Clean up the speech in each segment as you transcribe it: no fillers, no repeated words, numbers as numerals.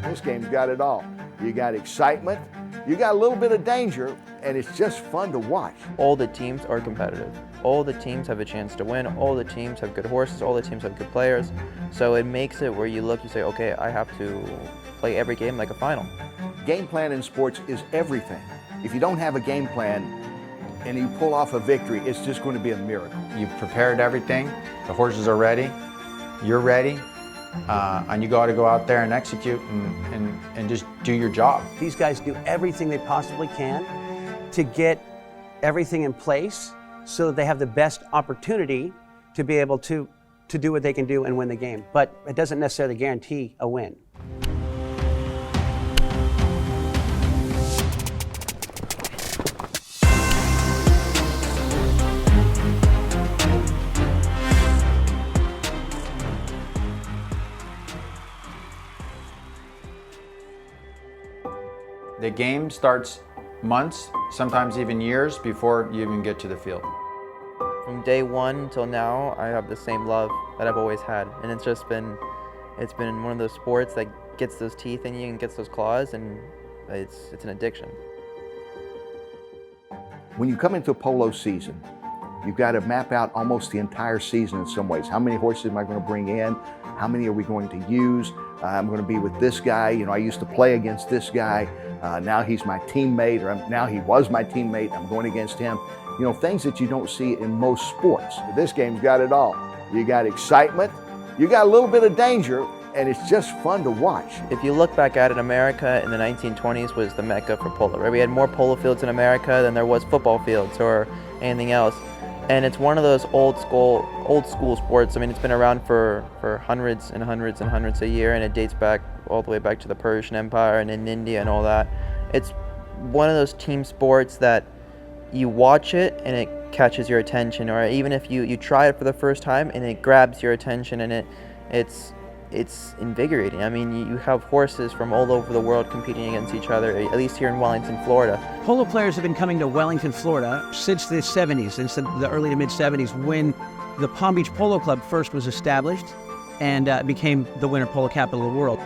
This game's got it all. You got excitement, you got a little bit of danger, and it's just fun to watch. All the teams are competitive. All the teams have a chance to win. All the teams have good horses. All the teams have good players. So it makes it where you look, you say, okay, I have to play every game like a final. Game plan in sports is everything. If you don't have a game plan and you pull off a victory, it's just going to be a miracle. You've prepared everything. The horses are ready. You're ready. And you got to go out there and execute and just do your job. These guys do everything they possibly can to get everything in place so that they have the best opportunity to be able to do what they can do and win the game. But it doesn't necessarily guarantee a win. The game starts months, sometimes even years before you even get to the field. From day one till now, I have the same love that I've always had. And it's been one of those sports that gets those teeth in you and gets those claws, and it's an addiction. When you come into a polo season, you've got to map out almost the entire season in some ways. How many horses am I going to bring in? How many are we going to use? I'm going to be with this guy. You know, I used to play against this guy. Now he's my teammate, or now he was my teammate. I'm going against him. You know, things that you don't see in most sports. This game's got it all. You got excitement, you got a little bit of danger, and it's just fun to watch. If you look back at it, America in the 1920s was the mecca for polo, right? We had more polo fields in America than there was football fields or anything else. And it's one of those old school sports. I mean, it's been around for hundreds and hundreds and hundreds of years, and it dates back all the way back to the Persian Empire and in India and all that. It's one of those team sports that you watch it and it catches your attention, or even if you try it for the first time and it grabs your attention, and it's invigorating. I mean, you have horses from all over the world competing against each other, at least here in Wellington, Florida. Polo players have been coming to Wellington, Florida since the 70s, since the early to mid 70s, when the Palm Beach Polo Club first was established and became the winter polo capital of the world.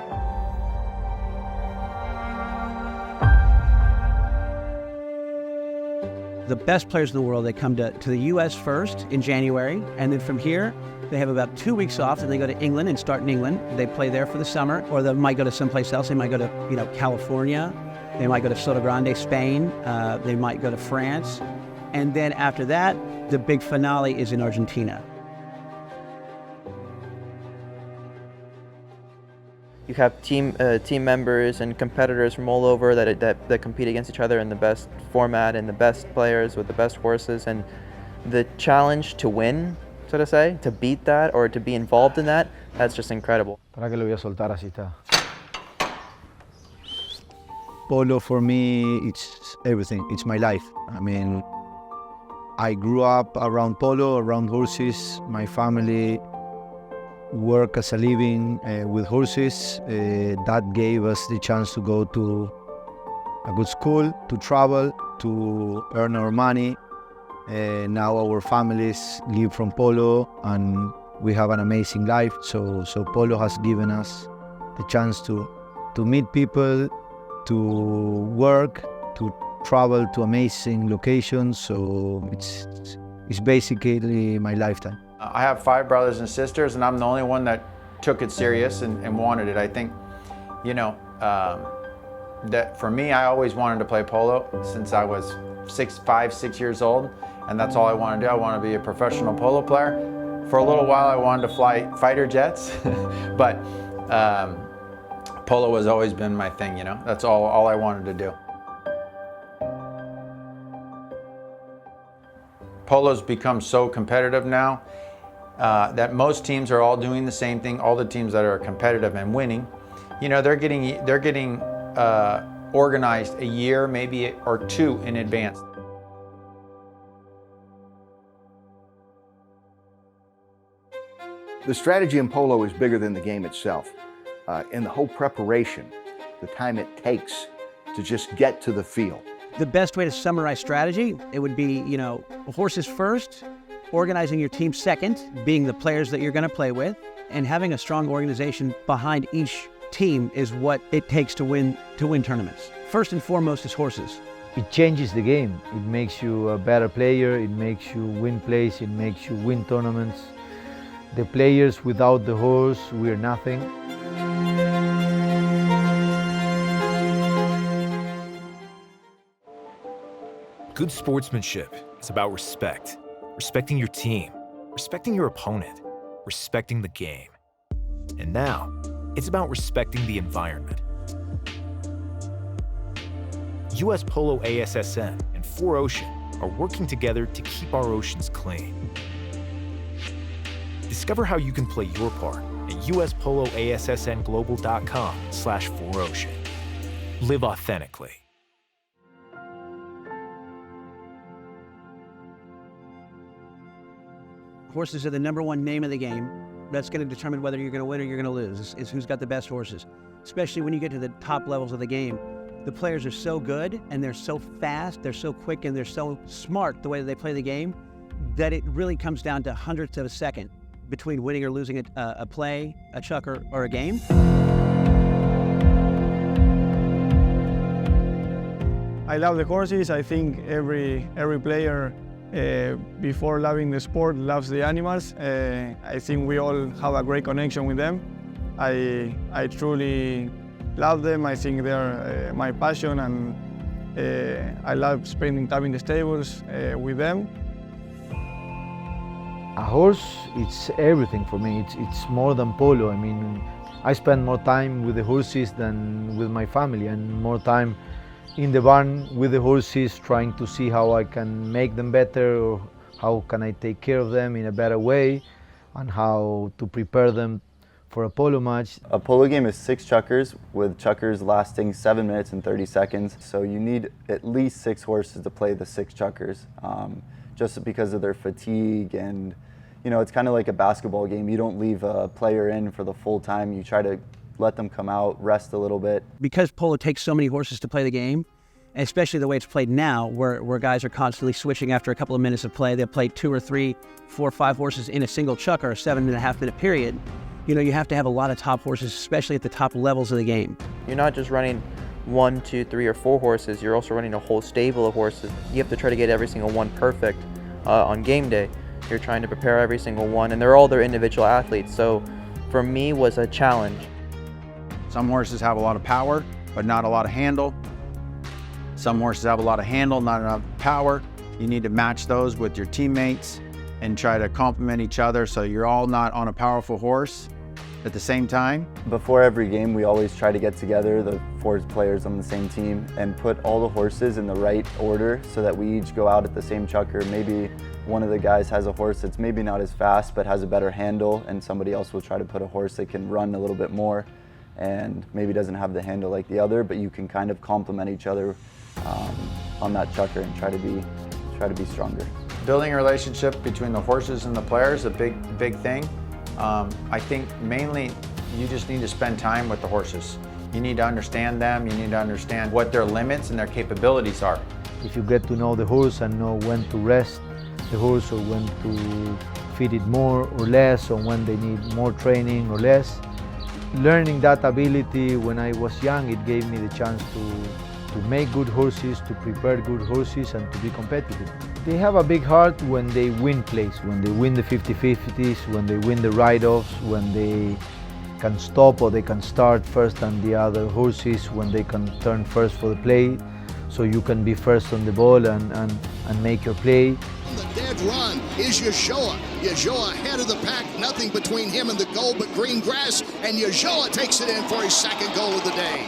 The best players in the world, they come to the U.S. first in January, and then from here, they have about 2 weeks off, and they go to England and start in England. They play there for the summer, or they might go to someplace else. They might go to, California. They might go to Soto Grande, Spain. They might go to France. And then after that, the big finale is in Argentina. You have team members and competitors from all over that compete against each other in the best format and the best players with the best horses, and the challenge to win, so to say, to beat that or to be involved in that, that's just incredible. ¿Para qué lo voy a soltar así está? Polo for me, it's everything. It's my life. I mean, I grew up around polo, around horses. My family work as a living with horses. That gave us the chance to go to a good school, to travel, to earn our money. Now our families live from polo, and we have an amazing life. So polo has given us the chance to meet people, to work, to travel to amazing locations. So it's basically my lifetime. I have 5 brothers and sisters, and I'm the only one that took it serious and wanted it. I think, that for me, I always wanted to play polo since I was 5, 6 years old, and that's all I want to do. I want to be a professional polo player. For a little while, I wanted to fly fighter jets, but polo has always been my thing, That's all I wanted to do. Polo's become so competitive now that most teams are all doing the same thing. All the teams that are competitive and winning, they're getting organized a year, maybe or 2 in advance. The strategy in polo is bigger than the game itself. And the whole preparation, the time it takes to just get to the field. The best way to summarize strategy, it would be, horses first, organizing your team second, being the players that you're going to play with, and having a strong organization behind each team is what it takes to win tournaments. First and foremost is horses. It changes the game. It makes you a better player. It makes you win plays. It makes you win tournaments. The players without the horse, we're nothing. Good sportsmanship is about respect. Respecting your team, respecting your opponent, respecting the game. And now, it's about respecting the environment. US Polo ASSN and 4Ocean are working together to keep our oceans clean. Discover how you can play your part at uspoloassnglobal.com/4Ocean. Live authentically. Horses are the #1 name of the game. That's going to determine whether you're going to win or you're going to lose, is who's got the best horses. Especially when you get to the top levels of the game. The players are so good, and they're so fast, they're so quick, and they're so smart the way that they play the game, that it really comes down to hundredths of a second between winning or losing a play, a chukker, or a game. I love the horses. I think every player before loving the sport loves the animals. I think we all have a great connection with them. I truly love them. I think they're my passion, and I love spending time in the stables with them. A horse, it's everything for me. It's more than polo. I mean, I spend more time with the horses than with my family, and more time in the barn with the horses, trying to see how I can make them better, or how can I take care of them in a better way, and how to prepare them for a polo match. A polo game is 6 chukkers, with chukkers lasting 7 minutes and 30 seconds. So you need at least 6 horses to play the 6 chukkers, just because of their fatigue. And you know, it's kind of like a basketball game. You don't leave a player in for the full time. You try to let them come out, rest a little bit. Because polo takes so many horses to play the game, and especially the way it's played now, where guys are constantly switching after a couple of minutes of play. They'll play 2 or 3, 4 or 5 horses in a single chukker, a 7.5-minute period. You know, you have to have a lot of top horses, especially at the top levels of the game. You're not just running 1, 2, 3, or 4 horses, you're also running a whole stable of horses. You have to try to get every single one perfect on game day. You're trying to prepare every single one, and they're all their individual athletes. So for me, was a challenge. Some horses have a lot of power, but not a lot of handle. Some horses have a lot of handle, not enough power. You need to match those with your teammates and try to complement each other so you're all not on a powerful horse at the same time. Before every game, we always try to get together, the 4 players on the same team, and put all the horses in the right order so that we each go out at the same chukker. Maybe one of the guys has a horse that's maybe not as fast but has a better handle, and somebody else will try to put a horse that can run a little bit more and maybe doesn't have the handle like the other, but you can kind of complement each other on that chukker and try to be stronger. Building a relationship between the horses and the players is a big thing. I think mainly you just need to spend time with the horses. You need to understand them, you need to understand what their limits and their capabilities are. If you get to know the horse and know when to rest the horse, or when to feed it more or less, or when they need more training or less. Learning that ability when I was young, it gave me the chance to make good horses, to prepare good horses, and to be competitive. They have a big heart when they win plays, when they win the 50-50s, when they win the ride-offs, when they can stop or they can start first than the other horses, when they can turn first for the play, so you can be first on the ball and make your play. The dead run is Yashoa. Yashoa ahead of the pack, nothing between him and the goal but green grass, and Yashoa takes it in for his 2nd goal of the day.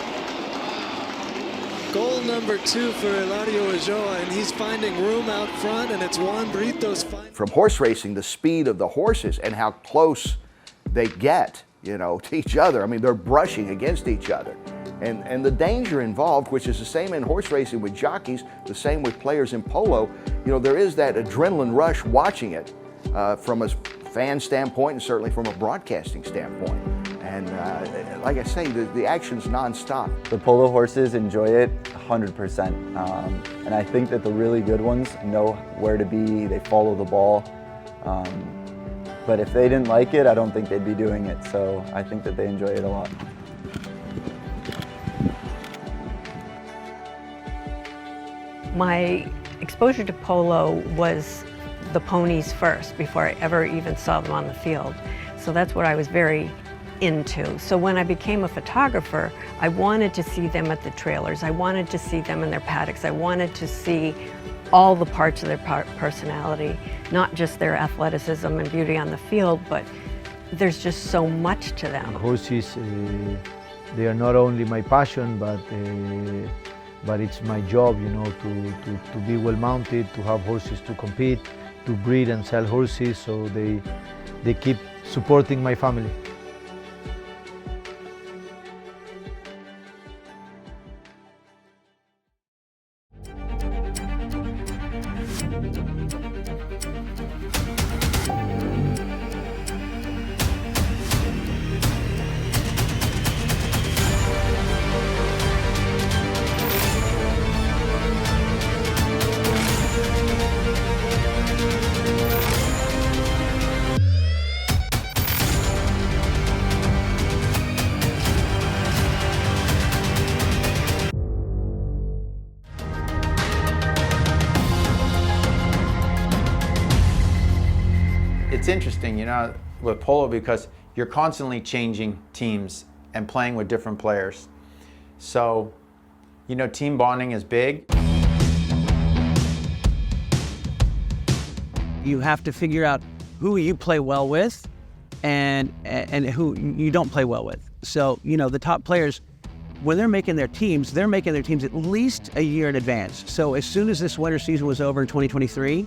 Goal number 2 for Eladio Yashoa, and he's finding room out front, and it's Juan Brito's final. From horse racing, the speed of the horses and how close they get, you know, to each other. I mean, they're brushing against each other. And the danger involved, which is the same in horse racing with jockeys, the same with players in polo, you know, there is that adrenaline rush watching it from a fan standpoint and certainly from a broadcasting standpoint. And like I say, the action's nonstop. The polo horses enjoy it 100%. And I think that the really good ones know where to be, they follow the ball. But if they didn't like it, I don't think they'd be doing it. So I think that they enjoy it a lot. My exposure to polo was the ponies first before I ever even saw them on the field. So that's what I was very into. So when I became a photographer, I wanted to see them at the trailers. I wanted to see them in their paddocks. I wanted to see all the parts of their personality, not just their athleticism and beauty on the field, but there's just so much to them. Horses, they are not only my passion, but it's my job, you know, to be well mounted, to have horses to compete, to breed and sell horses, so they keep supporting my family. It's interesting, you know, with polo because you're constantly changing teams and playing with different players. So, you know, team bonding is big. You have to figure out who you play well with and who you don't play well with. So, you know, the top players, when they're making their teams at least a year in advance. So as soon as this winter season was over in 2023,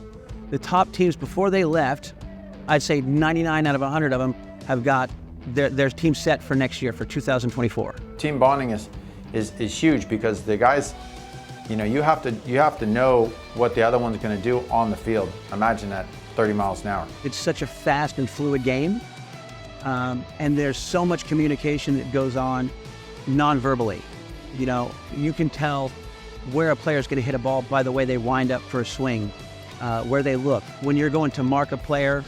the top teams before they left, I'd say 99 out of 100 of them have got their team set for next year, for 2024. Team bonding is huge because the guys, you know, you have to know what the other one's going to do on the field. Imagine that, 30 miles an hour. It's such a fast and fluid game, and there's so much communication that goes on non-verbally. You know, you can tell where a player's going to hit a ball by the way they wind up for a swing, where they look. When you're going to mark a player,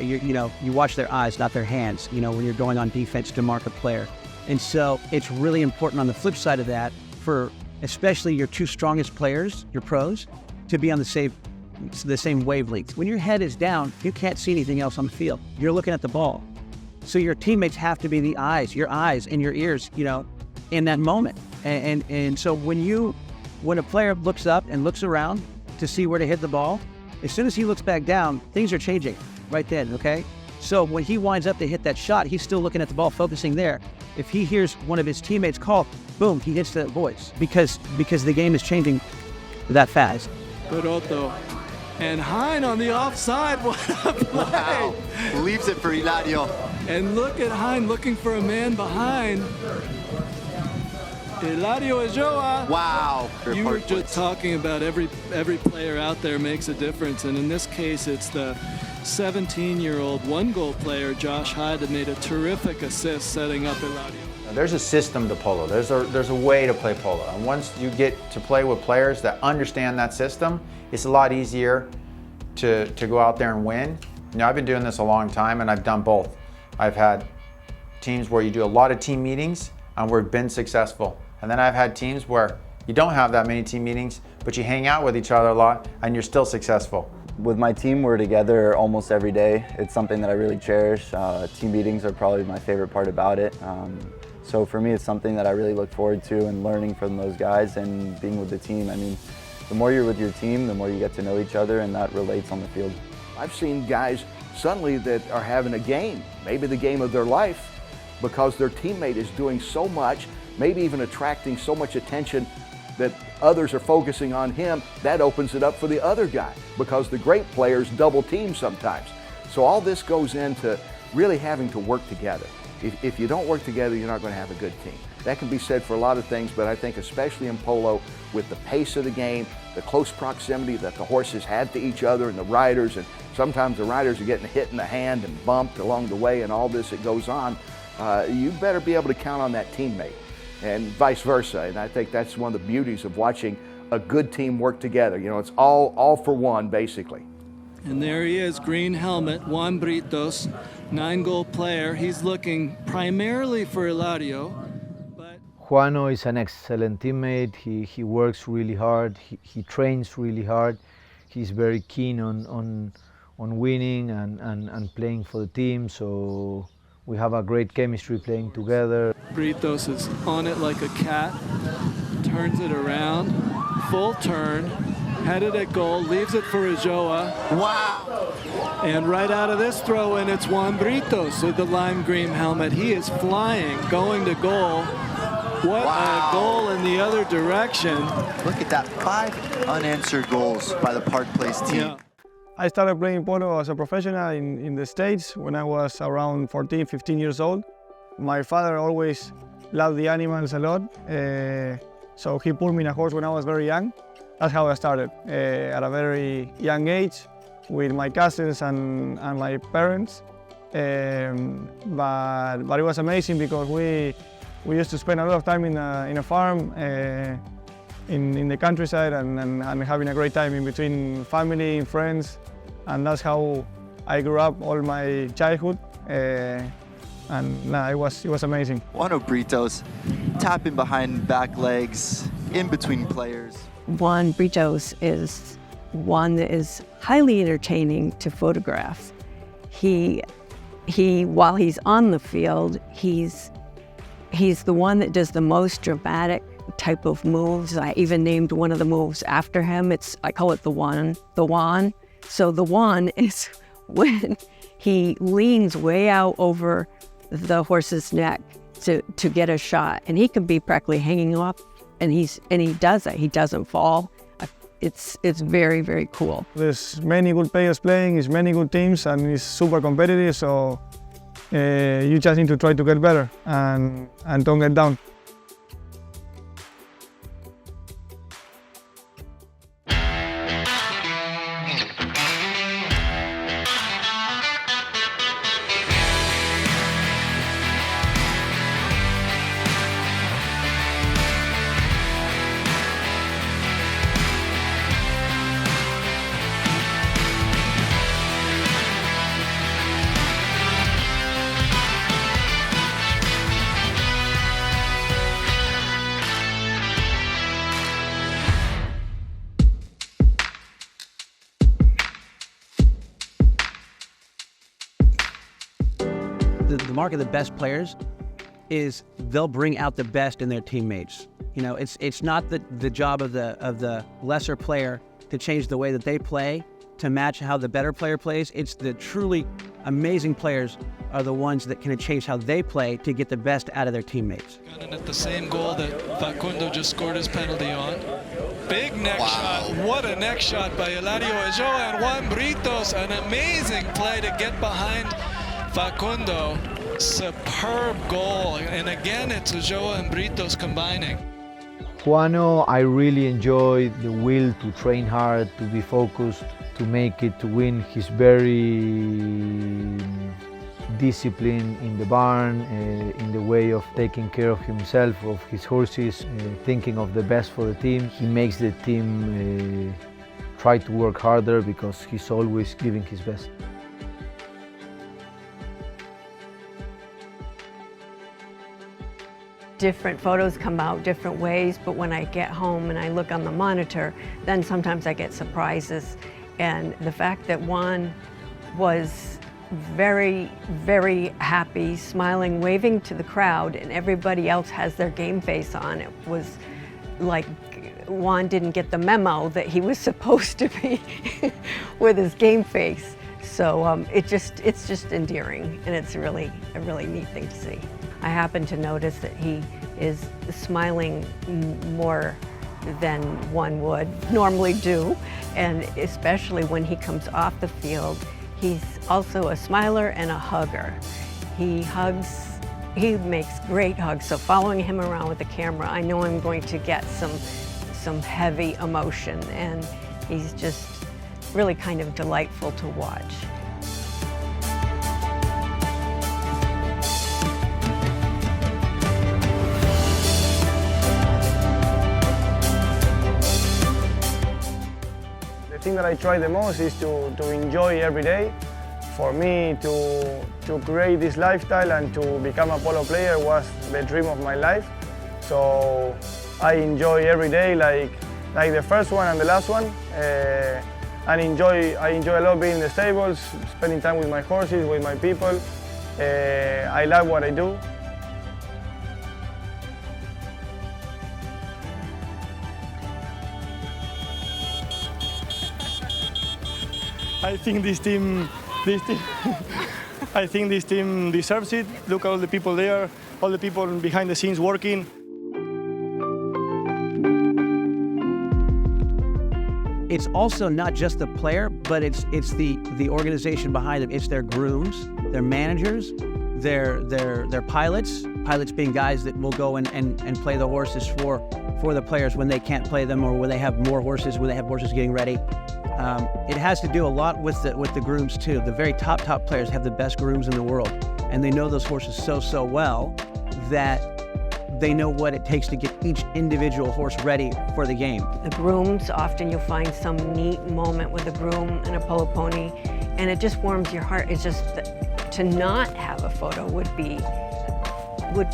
you watch their eyes, not their hands, you know, when you're going on defense to mark a player. And so it's really important on the flip side of that for especially your two strongest players, your pros, to be on the same wavelength. When your head is down, you can't see anything else on the field. You're looking at the ball. So your teammates have to be your eyes and your ears, you know, in that moment. And so when a player looks up and looks around to see where to hit the ball, as soon as he looks back down, things are changing right then, okay? So when he winds up to hit that shot, he's still looking at the ball, focusing there. If he hears one of his teammates call, boom, he hits that voice because the game is changing that fast. Good Otto. And Hein on the offside. What a play. Wow. Leaves it for Hilario. And look at Hein looking for a man behind. Hilario Ajoa. Wow. You were just talking about every player out there makes a difference. And in this case, it's the 17-year-old one-goal player, Josh Hyde, that made a terrific assist setting up Hilario. There's a system to polo. There's a way to play polo. And once you get to play with players that understand that system, it's a lot easier to go out there and win. You know, I've been doing this a long time and I've done both. I've had teams where you do a lot of team meetings and we've been successful. And then I've had teams where you don't have that many team meetings, but you hang out with each other a lot and you're still successful. With my team, we're together almost every day. It's something that I really cherish. Team meetings are probably my favorite part about it. So for me, it's something that I really look forward to and learning from those guys and being with the team. I mean, the more you're with your team, the more you get to know each other, and that relates on the field. I've seen guys suddenly that are having a game, maybe the game of their life, because their teammate is doing so much, maybe even attracting so much attention that others are focusing on him. That opens it up for the other guy, because the great players double team sometimes. So all this goes into really having to work together. If you don't work together, you're not going to have a good team. That can be said for a lot of things, but I think especially in polo, with the pace of the game, the close proximity that the horses had to each other and the riders, and sometimes the riders are getting hit in the hand and bumped along the way and all this that goes on, you better be able to count on that teammate, and vice versa. And I think that's one of the beauties of watching a good team work together. You know, it's all for one, basically. And there he is, green helmet, Juan Britos, 9-goal player. He's looking primarily for Hilario. Juano is an excellent teammate. He works really hard. He trains really hard. He's very keen on winning and playing for the team. So we have a great chemistry playing together. Britos is on it like a cat, turns it around, full turn, headed at goal, leaves it for Ulloa. Wow! And right out of this throw-in, it's Juan Britos with the lime green helmet. He is flying, going to goal. What a goal in the other direction. Look at that, 5 unanswered goals by the Park Place team. Yeah. I started playing polo as a professional in the States when I was around 14, 15 years old. My father always loved the animals a lot, so he put me in a horse when I was very young. That's how I started, at a very young age, with my cousins and my parents. But it was amazing because we used to spend a lot of time in a farm, in the countryside, and having a great time in between family and friends. And that's how I grew up all my childhood. It was amazing. Juan Britos tapping behind back legs, in between players. Juan Britos is one that is highly entertaining to photograph. He while he's on the field, he's the one that does the most dramatic type of moves. I even named one of the moves after him. I call it the Juan. So the Juan is when he leans way out over the horse's neck to get a shot, and he can be practically hanging off, and he does it. He doesn't fall. It's very, very cool. There's many good players playing, it's many good teams, and it's super competitive, so you just need to try to get better and don't get down. The mark of the best players is they'll bring out the best in their teammates. You know, it's not the job of the lesser player to change the way that they play to match how the better player plays. It's the truly amazing players are the ones that can change how they play to get the best out of their teammates. And at the same goal that Facundo just scored his penalty on. Big neck shot. What a neck shot by Eladio Ulloa, and Juan Britos, an amazing play to get behind Facundo. Superb goal, and again it's Ulloa and Britos combining. Juano, I really enjoy the will to train hard, to be focused, to make it, to win. He's very disciplined in the barn, in the way of taking care of himself, of his horses, thinking of the best for the team. He makes the team try to work harder because he's always giving his best. Different photos come out different ways, but when I get home and I look on the monitor, then sometimes I get surprises. And the fact that Juan was very, very happy, smiling, waving to the crowd, and everybody else has their game face on, it was like Juan didn't get the memo that he was supposed to be with his game face. So it's just endearing, and it's really a really neat thing to see. I happen to notice that he is smiling more than one would normally do, and especially when he comes off the field, he's also a smiler and a hugger. He makes great hugs, so following him around with the camera, I know I'm going to get some heavy emotion, and he's just really kind of delightful to watch. The thing that I try the most is to enjoy every day. For me, to create this lifestyle and to become a polo player was the dream of my life. So I enjoy every day, like the first one and the last one. I enjoy a lot being in the stables, spending time with my horses, with my people. I love what I do. I think this team I think this team deserves it. Look at all the people there, all the people behind the scenes working. It's also not just the player, but it's the organization behind them. It's their grooms, their managers, their pilots. Pilots being guys that will go and play the horses for the players when they can't play them, or when they have more horses, when they have horses getting ready. It has to do a lot with the grooms too. The very top players have the best grooms in the world, and they know those horses so well that they know what it takes to get each individual horse ready for the game. The grooms, often you'll find some neat moment with a groom and a polo pony, and it just warms your heart. It's just to not have a photo would be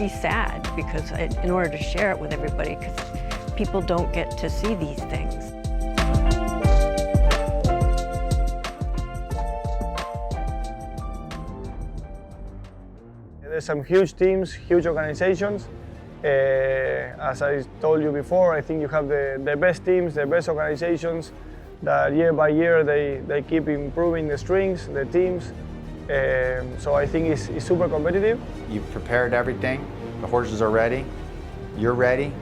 sad, because in order to share it with everybody, because people don't get to see these things. There's some huge teams, huge organizations. As I told you before, I think you have the best teams, the best organizations that year by year they keep improving the strings, the teams. So I think it's super competitive. You've prepared everything, the horses are ready, you're ready,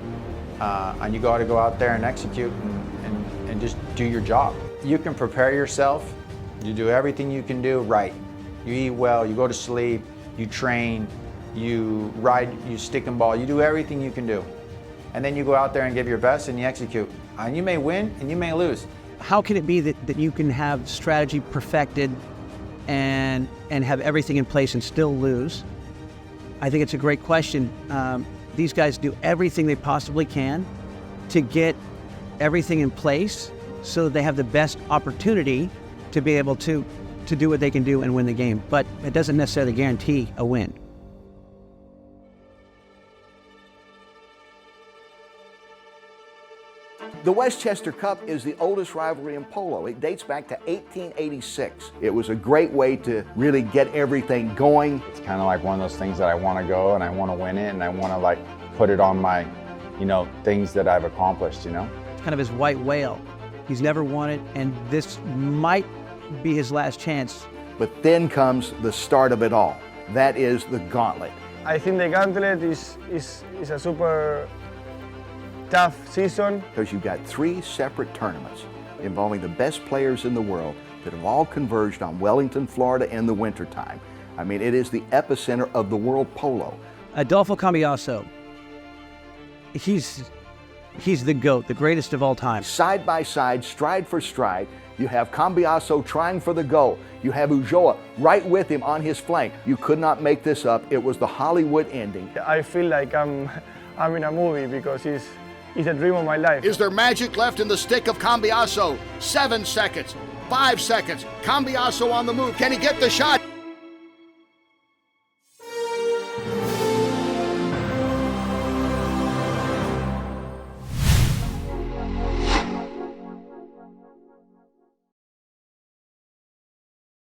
and you got to go out there and execute and just do your job. You can prepare yourself, you do everything you can do right. You eat well, you go to sleep, you train, you ride, you stick and ball, you do everything you can do. And then you go out there and give your best and you execute. And you may win and you may lose. How can it be that you can have strategy perfected and have everything in place and still lose? I think it's a great question. These guys do everything they possibly can to get everything in place so that they have the best opportunity to be able to do what they can do and win the game. But it doesn't necessarily guarantee a win. The Westchester Cup is the oldest rivalry in polo. It dates back to 1886. It was a great way to really get everything going. It's kind of like one of those things that I want to go and I want to win it and I want to like put it on my, things that I've accomplished, It's kind of his white whale. He's never won it, and this might be his last chance. But then comes the start of it all. That is the gauntlet. I think the gauntlet is a super tough season. Because you've got 3 separate tournaments involving the best players in the world that have all converged on Wellington, Florida in the wintertime. I mean, it is the epicenter of the world polo. Adolfo Cambiaso, he's the GOAT, the greatest of all time. Side by side, stride for stride, you have Cambiaso trying for the goal. You have Ulloa right with him on his flank. You could not make this up. It was the Hollywood ending. I feel like I'm in a movie because it's a dream of my life. Is there magic left in the stick of Cambiaso? 7 seconds, 5 seconds. Cambiaso on the move. Can he get the shot?